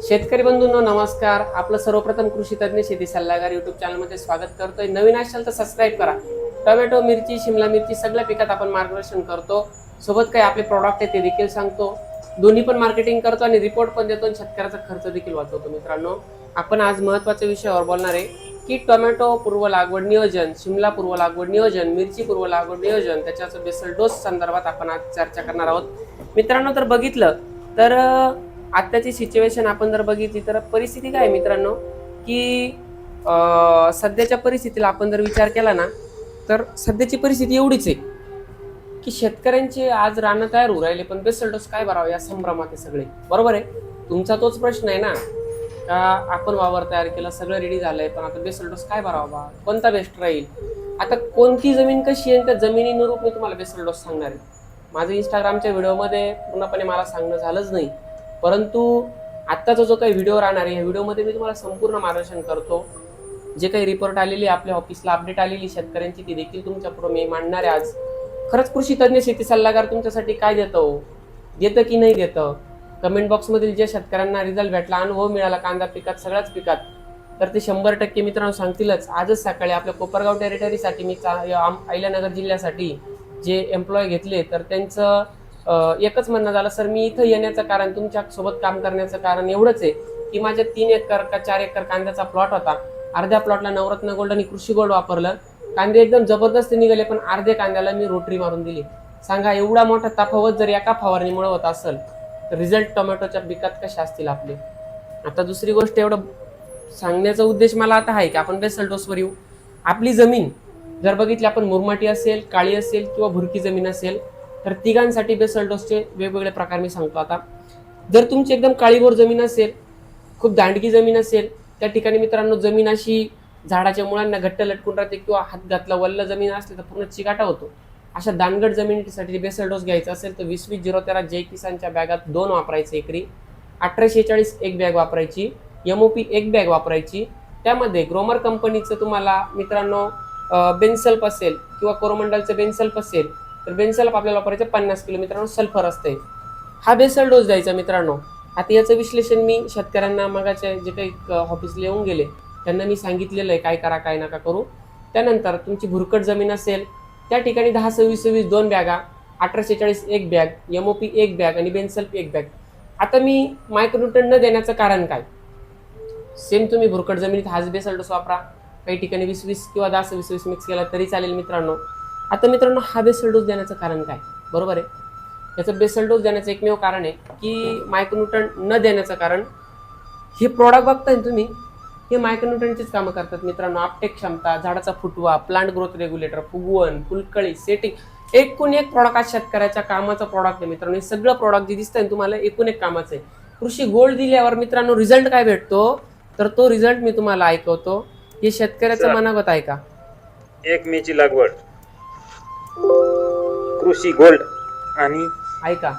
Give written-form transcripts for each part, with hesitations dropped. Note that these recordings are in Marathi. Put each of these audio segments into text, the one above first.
शेतकरी बंधूंनो नमस्कार. आपलं सर्वप्रथम कृषी तज्ञ शेती सल्लागार युट्यूब चॅनलमध्ये स्वागत करतोय. नवीन असाल तर सबस्क्राईब करा. टोमॅटो, मिरची, शिमला मिरची सगळ्या पिकात आपण मार्गदर्शन करतो. सोबत काही आपले प्रॉडक्ट आहे ते देखील सांगतो. दोन्ही पण मार्केटिंग करतो आणि रिपोर्ट पण देतो आणि शेतकऱ्याचा खर्च देखील वाचवतो. मित्रांनो, आपण आज महत्त्वाच्या विषयावर बोलणार आहे की टोमॅटो पूर्व लागवड नियोजन, शिमला पूर्व लागवड नियोजन, मिरची पूर्व लागवड नियोजन, त्याच्याचं बेसल डोस संदर्भात आपण आज चर्चा करणार आहोत. मित्रांनो, तर बघितलं तर आत्ताची सिच्युएशन आपण जर बघितली तर परिस्थिती काय मित्रांनो की सध्याच्या परिस्थितीला आपण जर विचार केला ना तर सध्याची परिस्थिती एवढीच आहे की शेतकऱ्यांचे आज रानं तयार होऊ राहिले पण बेसल डोस काय भरावा या संभ्रमात आहे सगळे. बरोबर आहे, तुमचा तोच प्रश्न आहे ना का आपण वावर तयार केला, सगळं रेडी झालंय, पण आता बेसल डोस काय भरावा, कोणता बेस्ट राहील, आता कोणती जमीन कशी आहे त्या जमिनीनुरूप मी तुम्हाला बेसल डोस सांगणार आहे. माझं इंस्टाग्रामच्या व्हिडिओमध्ये पूर्णपणे मला सांगणं झालंच नाही, परंतु आत्ताचा जो काही व्हिडिओ राहणार आहे या व्हिडिओमध्ये मी तुम्हाला संपूर्ण मार्गदर्शन करतो. जे काही रिपोर्ट आलेली आपल्या ऑफिसला अपडेट आलेली शेतकऱ्यांची ती देखील तुमच्या पुढे मी मांडणार आहे आज. खरंच कृषी तज्ञ शेती सल्लागार तुमच्यासाठी काय देतं की नाही देतं, कमेंट बॉक्समधील जे शेतकऱ्यांना रिझल्ट भेटला, अनुभव मिळाला कांदा पिकात सगळ्याच पिकात, तर ते 100% मित्रांनो सांगतीलच. आजच सकाळी आपल्या कोपरगाव टेरिटरीसाठी मी अहिल्यानगर जिल्ह्यासाठी जे एम्प्लॉय घेतले तर त्यांचं एकच म्हणणं झालं, सर मी इथं येण्याचं कारण, तुमच्या सोबत काम करण्याचं कारण एवढंच आहे की माझ्या 3 एकर का 4 एकर कांद्याचा प्लॉट होता. अर्ध्या प्लॉटला नवरत्न गोल्ड आणि कृषी गोल्ड वापरलं, कांदे एकदम जबरदस्त निघाले, पण अर्ध्या कांद्याला मी रोटरी मारून दिली. सांगा, एवढा मोठा तफावत जर एका फवारणीमुळे होत असेल तर रिझल्ट टोमॅटोच्या पिकात कसे असतील आपले. आता दुसरी गोष्ट, एवढं सांगण्याचा उद्देश मला आता आहे की आपण बेसल डोसवर येऊ. आपली जमीन जर बघितली, आपण मुरमाटी असेल, काळी असेल किंवा भुरकी जमीन असेल, तर तिघांसाठी बेसल डोसचे वेगवेगळे प्रकार मी सांगतो. आता जर तुमची एकदम काळीभोर जमीन असेल, खूप दांडगी जमीन असेल, त्या ठिकाणी मित्रांनो जमीन अशी झाडाच्या मुळांना घट्ट लटकून राहते किंवा हात घातला वल्ल जमीन असते तर पूर्ण चिकाटा होतो. अशा दानगड जमिनीसाठी बेसल डोस घ्यायचा असेल तर 20-20-013 जय किसानच्या बॅगात 2 वापरायचे एकरी, 1846 एक बॅग वापरायची, MOP एक बॅग वापरायची. त्यामध्ये ग्रोमर कंपनीचं तुम्हाला मित्रांनो बेन्सल्फ असेल किंवा कोरोमंडलचं बेन्सल्फ असेल तर बेन्सल्फ आपल्याला वापरायचं 50 किलो. मित्रांनो सल्फर असते, हा बेसल डोस द्यायचा मित्रांनो. आता याचं विश्लेषण मी शेतकऱ्यांना मगाचे जे काही ऑफिसला येऊन गेले त्यांना मी सांगितलेलं आहे काय करा काय नका करू. त्यानंतर तुमची भुरकट जमीन असेल त्या ठिकाणी 10-26-26 2 बॅगा, 1846 एक बॅग, MOP एक बॅग आणि बेन्सल्फ एक बॅग. आता मी मायक्रोन्यूट्रन न देण्याचं कारण काय, सेम तुम्ही भुरकट जमिनीत हाच बेसल डोस वापरा, काही ठिकाणी 20-20 किंवा 10-20-20 मिक्स केला तरी चालेल मित्रांनो. आता मित्रांनो, हा बेसल डोस देण्याचं कारण काय, बरोबर आहे, याचं बेसल डोस देण्याचं एकमेव कारण आहे की मायक्रोन्यूट्रन न देण्याचं कारण, हे प्रॉडक्ट बघताय तुम्ही, हे मायक्रोन्यूट्रनचीच कामं करतात मित्रांनो. आपटेक क्षमता, झाडाचा फुटवा, प्लांट ग्रोथ रेग्युलेटर, फुगवण, फुलकळी, सेटिंग, एकूण एक प्रॉडक्ट आज शेतकऱ्याच्या कामाचं प्रॉडक्ट आहे मित्रांनो. हे सगळं प्रॉडक्ट जे दिसतंय तुम्हाला एकूण एक कामाचं आहे. कृषी गोल्ड दिल्यावर मित्रांनो रिझल्ट काय भेटतो, तर तो रिझल्ट मी तुम्हाला ऐकवतो. हे शेतकऱ्याचं मनागत आहे का. 1 मेची लागवड, कृषी गोल्ड आणि ऐका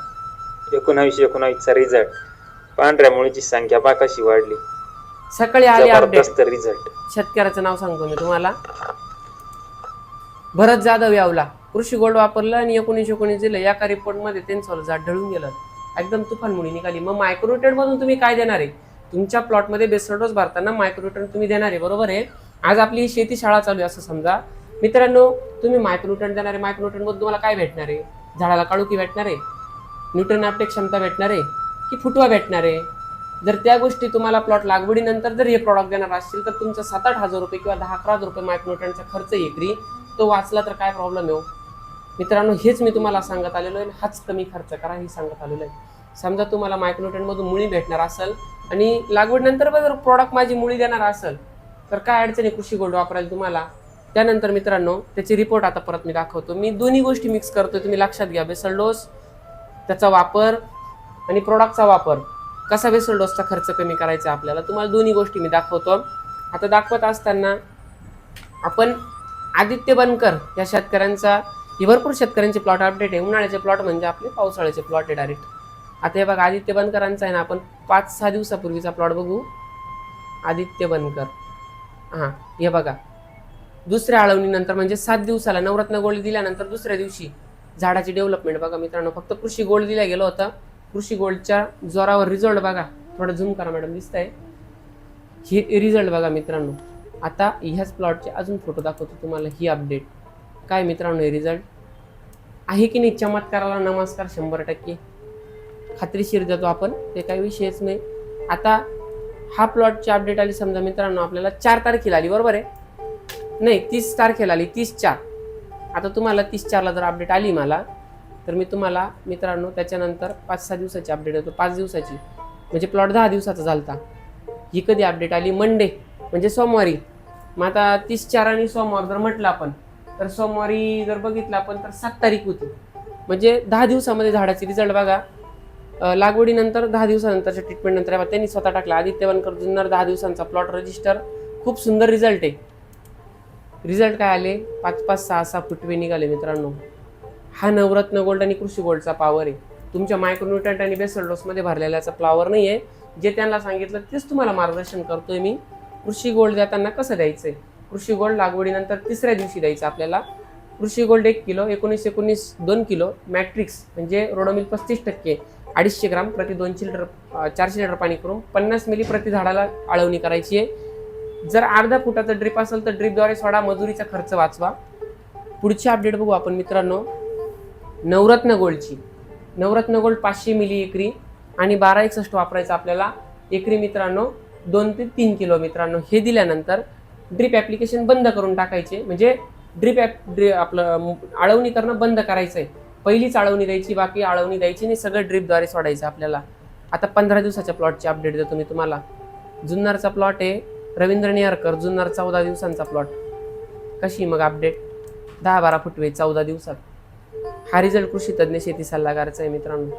1919चा रिझल्ट, पांढऱ्या मुळीची संख्या पहा कशी वाढली, सकाळी आले अपडेट. जबरदस्त रिझल्ट. शेतकऱ्याचं नाव सांगतो मी तुम्हाला, भरत जाधव यावला, कृषी गोल्ड वापरलं आणि 1919 दिलं. एका रिपोर्टमध्ये त्यांचं झाड ढळून गेलं, एकदम तुफान मुळी निघाली. मग मायक्रोन्यूट्रन मधून तुम्ही काय देणार आहे, तुमच्या प्लॉटमध्ये बेसल डोस भरताना मायक्रोन्यूट्रन तुम्ही देणार आहे, बरोबर आहे. आज आपली शेती शाळा चालू आहे असं समजा मित्रांनो, तुम्ही मायक्रोन्यूट्रन देणार आहे, मायक्रोन्यूट्रन मधून तुम्हाला काय भेटणार आहे, झाडाला काळुकी भेटणार आहे, न्यूट्रन आपटेक क्षमता भेटणार आहे की फुटवा भेटणार आहे. जर त्या गोष्टी तुम्हाला प्लॉट लागवडीनंतर जर हे प्रॉडक्ट देणार असतील तर तुमचा 7-8 हजार रुपये किंवा 10-11 हजार रुपये मायक्रोन्यूट्रनचा खर्च एकरी तो वाचला तर काय प्रॉब्लेम आहे मित्रांनो. हेच मी तुम्हाला सांगत आलेलो आहे, हाच कमी खर्च करा हे सांगत आलेलो आहे. समजा तुम्हाला मायक्रोन्यूट्रन मधून मुळी भेटणार असेल आणि लागवडीनंतर जर प्रॉडक्ट माझी मुळी देणार असेल तर काय अडचणी कृषी गोल्ड वापरायला तुम्हाला. त्यानंतर मित्रांनो त्याची रिपोर्ट आता परत मी दाखवतो. मी दोन्ही गोष्टी मिक्स करतो, तुम्ही लक्षात घ्या. बेसल डोस, त्याचा वापर आणि प्रोडक्टचा वापर, कसा बेसल डोसचा खर्च कमी करायचा आपल्याला, तुम्हाला दोन्ही गोष्टी मी दाखवतो. आता दाखवत असताना आपण आदित्य बनकर या शेतकऱ्यांचा, ही भरपूर शेतकऱ्यांचे प्लॉट अपडेट आहे. उन्हाळ्याचे प्लॉट म्हणजे आपले पावसाळ्याचे प्लॉट आहे डायरेक्ट. आता हे बघा आदित्य बनकरांचा आहे ना, आपण 5-6 दिवसापूर्वीचा प्लॉट बघू. आदित्य बनकर, हां हे बघा, दुसऱ्या आळवणीनंतर म्हणजे 7 दिवसाला नवरत्न गोल्ड दिल्यानंतर दुसऱ्या दिवशी झाडाची डेव्हलपमेंट बघा मित्रांनो. फक्त कृषी गोल्ड दिल्या गेलं होतं, कृषी गोल्डच्या जोरावर रिझल्ट बघा थोडं झूम करा मॅडम, दिसतंय हे रिझल्ट बघा मित्रांनो. आता ह्याच प्लॉटचे अजून फोटो दाखवतो तुम्हाला. ही अपडेट काय मित्रांनो, हे रिझल्ट आहे की नाही, चमत्काराला नमस्कार 100%. खात्रीशीर देतो आपण, ते काही विषयच नाही. आता हा प्लॉटची अपडेट आली समजा मित्रांनो आपल्याला 4 तारखेला आली, बरोबर आहे? नाही, 30 तारखेला आली, 30/4. आता तुम्हाला 30/4ला जर अपडेट आली मला, तर मी तुम्हाला मित्रांनो त्याच्यानंतर 5-6 दिवसाची अपडेट देतो. 5 दिवसाची म्हणजे प्लॉट 10 दिवसाचा झालता. ही कधी अपडेट आली? मंडे म्हणजे सोमवारी. मग आता 30/4 आणि सोमवार जर म्हटलं आपण, तर सोमवारी जर बघितलं आपण तर 7 तारीख होती. म्हणजे 10 दिवसामध्ये झाडाचे रिझल्ट बघा. लागवडीनंतर 10 दिवसानंतरच्या ट्रीटमेंट नंतर त्यांनी स्वतः टाकला आदित्य वनकर जुन्नर 10 दिवसांचा प्लॉट रजिस्टर. खूप सुंदर रिझल्ट आहे. रिझल्ट काय आले? 5-5, 6-6 फुटवे निघाले मित्रांनो. हा नवरत्न गोल्ड आणि कृषी गोल्डचा पॉवर आहे. तुमच्या मायक्रोन्यूट्रंट आणि बेसल डोसमध्ये भरलेल्याचा फ्लॉवर नाही आहे. जे त्यांना सांगितलं तेच तुम्हाला मार्गदर्शन करतोय मी. कृषी गोल्ड देताना कसं द्यायचंय? कृषी गोल्ड लागवडीनंतर 3ऱ्या दिवशी द्यायचं आपल्याला. कृषी गोल्ड 1 किलो, 19-19 2 किलो, मॅट्रिक्स म्हणजे रोडोमिल 35%, 250 ग्राम प्रति 200 लिटर 400 लिटर पाणी करून 50 मिली प्रति झाडाला आळवणी करायची आहे. जर अर्धा फुटाचा ड्रिप असेल तर ड्रिपद्वारे सोडा, मजुरीचा खर्च वाचवा. पुढची अपडेट बघू आपण मित्रांनो. नवरत्न गोल्डची. नवरत्न गोल्ड 500 मिली एकरी आणि 1261 वापरायचं आपल्याला एकरी मित्रांनो. 2 ते 3 किलो मित्रांनो. हे दिल्यानंतर ड्रिप ॲप्लिकेशन बंद करून टाकायचे. म्हणजे आपलं आळवणी करणं बंद करायचं आहे. पहिलीच आळवणी द्यायची, बाकी आळवणी द्यायची नाही, सगळं ड्रिपद्वारे सोडायचं आपल्याला. आता 15 दिवसाच्या प्लॉटची अपडेट देतो मी तुम्हाला. जुन्नरचा प्लॉट आहे, रवींद्र निहारकर, जुन्नर 14 दिवसांचा प्लॉट. कशी मग अपडेट? 10-12 फुटवे 14 दिवसात. हा रिझल्ट कृषी तज्ञ शेती सल्लागारचा आहे मित्रांनो.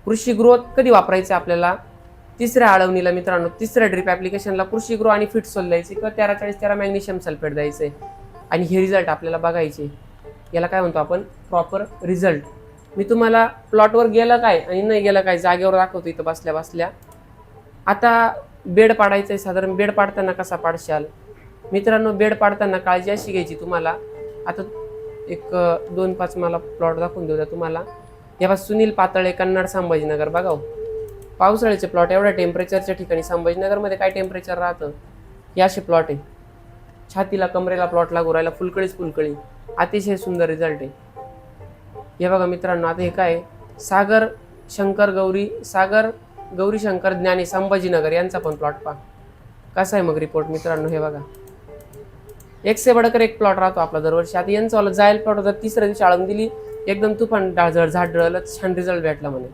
कृषी ग्रोथ कधी वापरायचं आपल्याला? 3ऱ्या आळवणीला मित्रांनो. 3ऱ्या ड्रिप ॲप्लिकेशनला कृषी ग्रो आणि फिट सोल द्यायचे किंवा 13-40-13 मॅग्नेशियम सल्फेट द्यायचे. आणि हे रिझल्ट आपल्याला बघायचे. याला काय म्हणतो आपण? Proper result. मी तुम्हाला प्लॉटवर गेलं काय आणि नाही गेलं काय जागेवर दाखवतो इथं बसल्या बसल्या. आता बेड पाडायचं आहे. साधारण बेड पाडताना कसा पाडशाल मित्रांनो? बेड पाडताना काळजी अशी घ्यायची तुम्हाला. आता एक 2-5 मला प्लॉट दाखवून देऊ द्या तुम्हाला. या सुनील पातळे, कन्नड, संभाजीनगर. बघा पावसाळ्याचे प्लॉट एवढ्या टेम्परेचरच्या ठिकाणी संभाजीनगरमध्ये काय टेम्परेचर राहतं? हे असे प्लॉट आहे. छातीला कमरेला प्लॉट लागू राहिला, फुलकळी. अतिशय सुंदर रिझल्ट आहे. हे बघा मित्रांनो. आता हे काय? सागर गौरी शंकर ज्ञानी, संभाजीनगर यांचा पण प्लॉट पहा कसा आहे मग रिपोर्ट मित्रांनो. हे बघा, एक से बडकर एक प्लॉट राहतो आपला दरवर्षी. आता यांचा वाला जायल प्लॉट होता, 3ऱ्या दिवशी आळवणी दिली, एकदम तुफान झाड जळलं, छान रिझल्ट भेटला म्हणे.